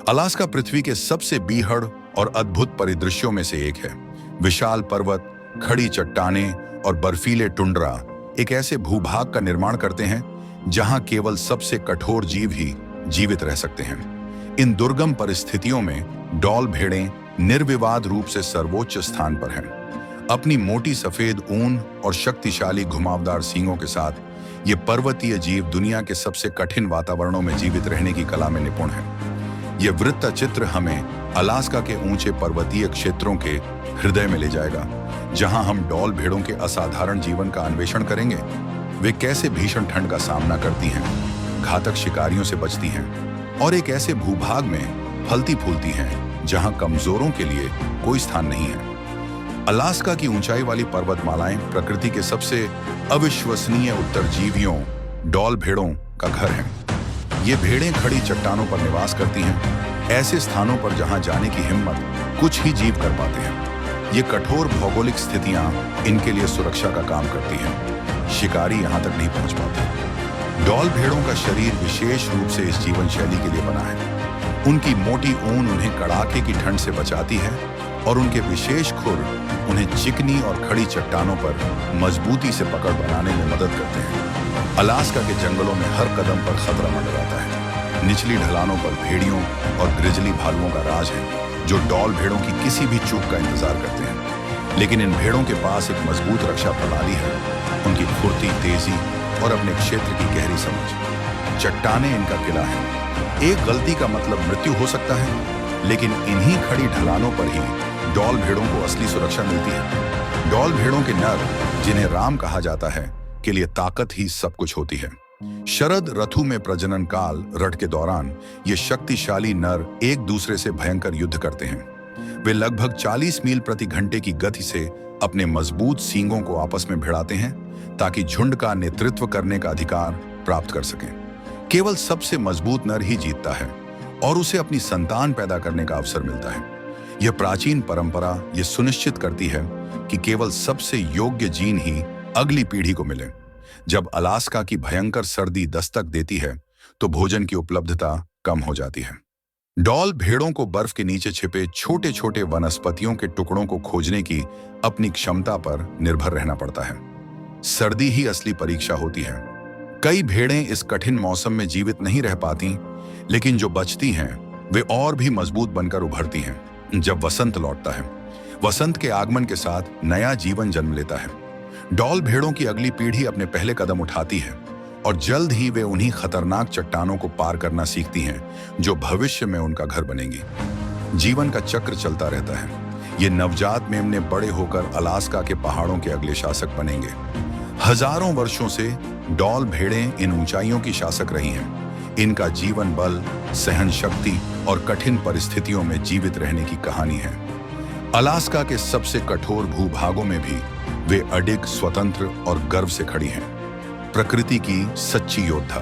Alaska पृथ्वी के सबसे बीहड़ और अद्भुत परिदृश्यों में से एक है। विशाल पर्वत, खड़ी चट्टानें और बर्फीले टुंड्रा एक ऐसे भूभाग का निर्माण करते हैं जहां केवल सबसे कठोर जीव ही जीवित रह सकते हैं। इन दुर्गम परिस्थितियों में डॉल भेड़ें निर्विवाद रूप से सर्वोच्च स्थान पर हैं। अपनी मोटी सफेद ऊन और शक्तिशाली घुमावदार सींगों के साथ ये पर्वतीय जीव दुनिया के सबसे कठिन वातावरणों में जीवित रहने की कला में निपुण है। ये वृत्त चित्र हमें अलास्का के ऊंचे पर्वतीय क्षेत्रों के हृदय में ले जाएगा, जहां हम डॉल भेड़ों के असाधारण जीवन का अन्वेषण करेंगे। वे कैसे भीषण ठंड का सामना करती हैं, घातक शिकारियों से बचती हैं और एक ऐसे भूभाग में फलती फूलती हैं जहां कमजोरों के लिए कोई स्थान नहीं है। अलास्का की ऊंचाई वाली पर्वतमालाएं प्रकृति के सबसे अविश्वसनीय उत्तरजीवियों डॉल भेड़ों का घर हैं। ये भेड़ें खड़ी चट्टानों पर निवास करती हैं, ऐसे स्थानों पर जहां जाने की हिम्मत कुछ ही जीव कर पाते हैं। ये कठोर भौगोलिक स्थितियां इनके लिए सुरक्षा का काम करती हैं। शिकारी यहां तक नहीं पहुंच पाते। डॉल भेड़ों का शरीर विशेष रूप से इस जीवन शैली के लिए बना है। उनकी मोटी ऊन उन्हें कड़ाके की ठंड से बचाती है और उनके विशेष खुर उन्हें चिकनी और खड़ी चट्टानों पर मजबूती से पकड़ बनाने में मदद करते हैं। अलास्का के जंगलों में हर कदम पर खतरा मंडराता है। निचली ढलानों पर भेड़ियों और ग्रिजली भालुओं का राज है, जो डॉल भेड़ों की किसी भी चूक का इंतजार करते हैं। लेकिन इन भेड़ों के पास एक मजबूत रक्षा प्रणाली है। उनकी फुर्ती, तेजी और अपने क्षेत्र की गहरी समझ। चट्टानें इनका किला है। एक गलती का मतलब मृत्यु हो सकता है, लेकिन इन्हीं खड़ी ढलानों पर ही डॉल भेड़ों को असली सुरक्षा मिलती है। डॉल भेड़ों के नर, जिन्हें राम कहा जाता है, के लिए ताकत ही सब कुछ होती है। शरद ऋतु में प्रजनन काल रट के दौरान ये शक्तिशाली नर एक दूसरे से भयंकर युद्ध करते हैं। वे लगभग 40 मील प्रति घंटे की गति से अपने मजबूत सींगों को आपस में भिड़ाते हैं ताकि झुंड का नेतृत्व करने का अधिकार प्राप्त कर सकें। केवल सबसे मजबूत नर ही जीतता है और उसे अपनी संतान पैदा करने का अवसर मिलता है। यह प्राचीन परंपरा ये सुनिश्चित करती है कि केवल सबसे योग्य जीन ही अगली पीढ़ी को मिले। जब अलास्का की भयंकर सर्दी दस्तक देती है तो भोजन की उपलब्धता कम हो जाती है। डॉल भेड़ों को बर्फ के नीचे छिपे छोटे छोटे वनस्पतियों के टुकड़ों को खोजने की अपनी क्षमता पर निर्भर रहना पड़ता है। सर्दी ही असली परीक्षा होती है। कई भेड़ें इस कठिन मौसम में जीवित नहीं रह पाती, लेकिन जो बचती हैं वे और भी मजबूत बनकर उभरती हैं। जब वसंत लौटता है, वसंत के आगमन के साथ नया जीवन जन्म लेता है। डॉल भेड़ों की अगली पीढ़ी अपने पहले कदम उठाती है और जल्द ही वे उन्हीं खतरनाक चट्टानों को पार करना सीखती हैं जो भविष्य में उनका घर बनेंगी। जीवन का चक्र चलता रहता है। ये नवजात मेमने बड़े होकर अलास्का के पहाड़ों के अगले शासक बनेंगे। हजारों वर्षों से डॉल भेड़ें इन ऊंचाइयों की शासक रही हैं। इनका जीवन बल, सहन शक्ति और कठिन परिस्थितियों में जीवित रहने की कहानी है। अलास्का के सबसे कठोर भूभागों में भी वे अडिग, स्वतंत्र और गर्व से खड़ी हैं। प्रकृति की सच्ची योद्धा।